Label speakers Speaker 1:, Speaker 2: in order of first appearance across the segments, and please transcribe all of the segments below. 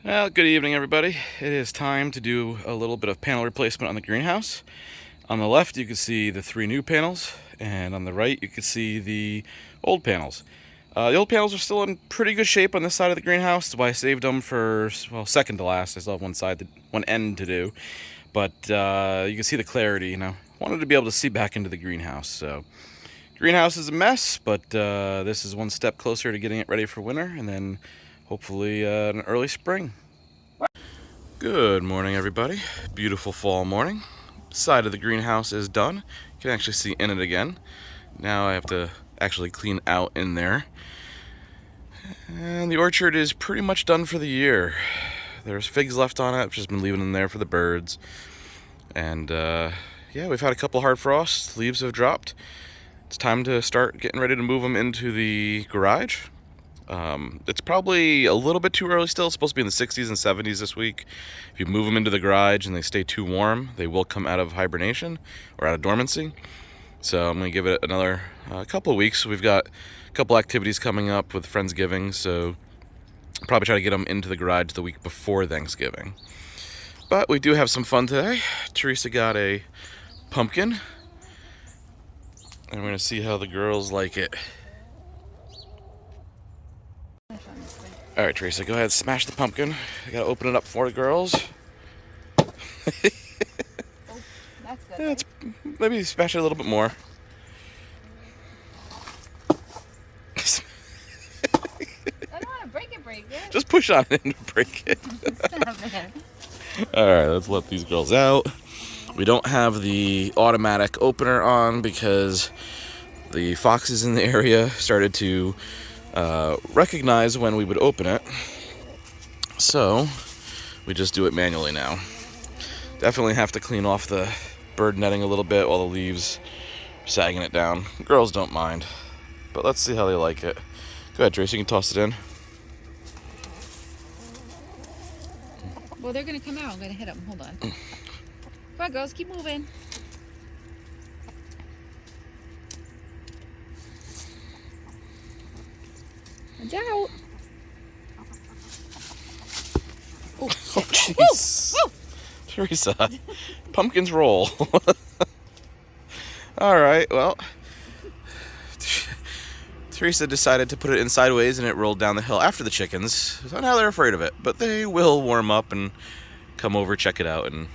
Speaker 1: Well, good evening, everybody. It is time to do a little bit of panel replacement on the greenhouse. On the left, you can see the 3 new panels, and on the right, you can see the old panels. The old panels are still in pretty good shape on this side of the greenhouse. That's why I saved them for, well, second to last. I still have one end to do, but you can see the clarity. Wanted to be able to see back into the greenhouse. So, greenhouse is a mess, but this is one step closer to getting it ready for winter, and then hopefully an early spring. Good morning, everybody. Beautiful fall morning. Side of the greenhouse is done. You can actually see in it again. Now I have to actually clean out in there. And the orchard is pretty much done for the year. There's figs left on it. I've just been leaving them there for the birds. And yeah, we've had a couple hard frosts. Leaves have dropped. It's time to start getting ready to move them into the garage. It's probably a little bit too early still. It's supposed to be in the 60s and 70s this week. If you move them into the garage and they stay too warm, they will come out of hibernation or out of dormancy. So I'm going to give it another couple of weeks. We've got a couple activities coming up with Friendsgiving, so I'll probably try to get them into the garage the week before Thanksgiving. But we do have some fun today. Teresa got a pumpkin, and we're going to see how the girls like it. All right, Teresa, go ahead, smash the pumpkin. I gotta open it up for the girls.
Speaker 2: Oh, that's good.
Speaker 1: Yeah, maybe smash it a little bit more.
Speaker 2: I don't want to break it.
Speaker 1: Just push on it and break it.
Speaker 2: Stop it.
Speaker 1: All right, let's let these girls out. We don't have the automatic opener on because the foxes in the area started to recognize when we would open it, so we just do it manually now. Definitely have to clean off the bird netting a little bit while the leaves are sagging it down. Girls don't mind, but let's see how they like it. Go ahead, Tracy, you can toss it in.
Speaker 2: Well, they're going to come out. I'm going to hit them. Hold on. Come on, girls. Keep moving. Watch out.
Speaker 1: Oh, jeez. Teresa, pumpkins roll. All right, well, Teresa decided to put it in sideways and it rolled down the hill after the chickens. So now they're afraid of it, but they will warm up and come over, check it out, and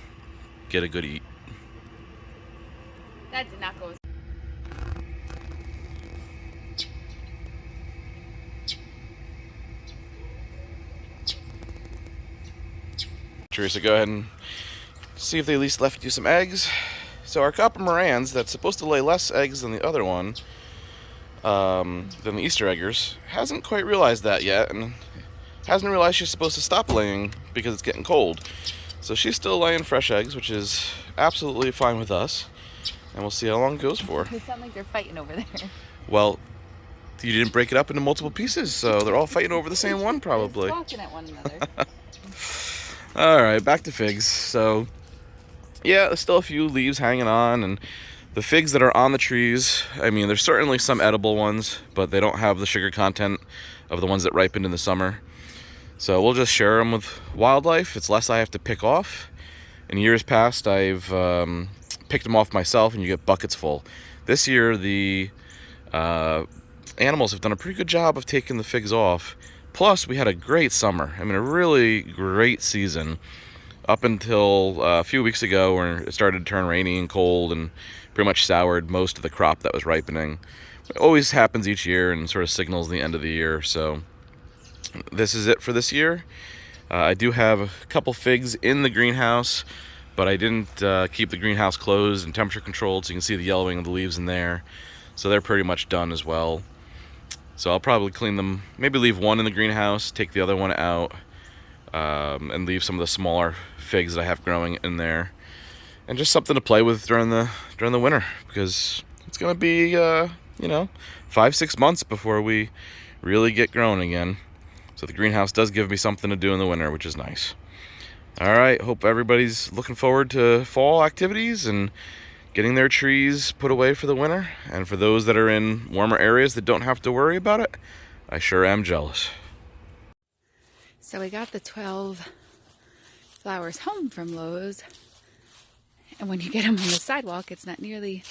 Speaker 1: get a good eat.
Speaker 2: That did not go.
Speaker 1: Teresa, go ahead and see if they at least left you some eggs. So our copper Morans, that's supposed to lay less eggs than the other one, than the Easter eggers, hasn't quite realized that yet, and hasn't realized she's supposed to stop laying because it's getting cold. So she's still laying fresh eggs, which is absolutely fine with us, and we'll see how long it goes for.
Speaker 2: They sound like they're fighting over there.
Speaker 1: Well, you didn't break it up into multiple pieces, so they're all fighting over the same one, probably.
Speaker 2: They're talking at one another.
Speaker 1: All right, back to figs. So, yeah, there's still a few leaves hanging on, and the figs that are on the trees, I mean, there's certainly some edible ones, but they don't have the sugar content of the ones that ripened in the summer. So we'll just share them with wildlife. It's less I have to pick off. In years past, I've picked them off myself, and you get buckets full. This year, the animals have done a pretty good job of taking the figs off. Plus, we had a great summer. I mean, a really great season up until a few weeks ago when it started to turn rainy and cold and pretty much soured most of the crop that was ripening. It always happens each year and sort of signals the end of the year. So this is it for this year. I do have a couple figs in the greenhouse, but I didn't keep the greenhouse closed and temperature controlled, so you can see the yellowing of the leaves in there. So they're pretty much done as well. So I'll probably clean them, maybe leave one in the greenhouse, take the other one out, and leave some of the smaller figs that I have growing in there. And just something to play with during the winter, because it's going to be, 5-6 months before we really get growing again. So the greenhouse does give me something to do in the winter, which is nice. All right, hope everybody's looking forward to fall activities and getting their trees put away for the winter. And for those that are in warmer areas that don't have to worry about it, I sure am jealous.
Speaker 2: So we got the 12 flowers home from Lowe's. And when you get them on the sidewalk, it's not nearly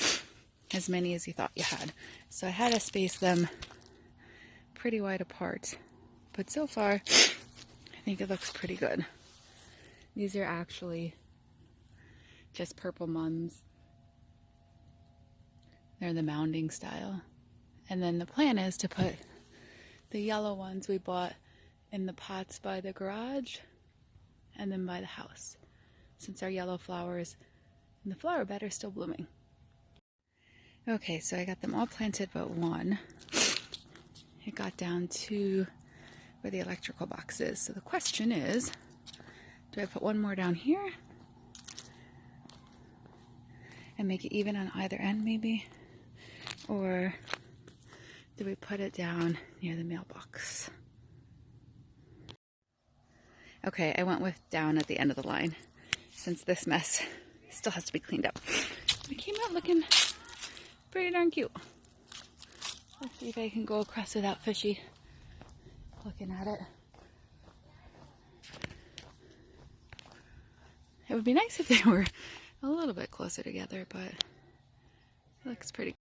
Speaker 2: as many as you thought you had. So I had to space them pretty wide apart. But so far, I think it looks pretty good. These are actually just purple mums. They're the mounding style. And then the plan is to put the yellow ones we bought in the pots by the garage and then by the house, since our yellow flowers in the flower bed are still blooming. Okay, so I got them all planted but one. It got down to where the electrical box is. So the question is, do I put one more down here and make it even on either end maybe? Or do we put it down near the mailbox? Okay, I went with down at the end of the line, since this mess still has to be cleaned up. It came out looking pretty darn cute. Let's see if I can go across without Fishy looking at it. It would be nice if they were a little bit closer together, but it looks pretty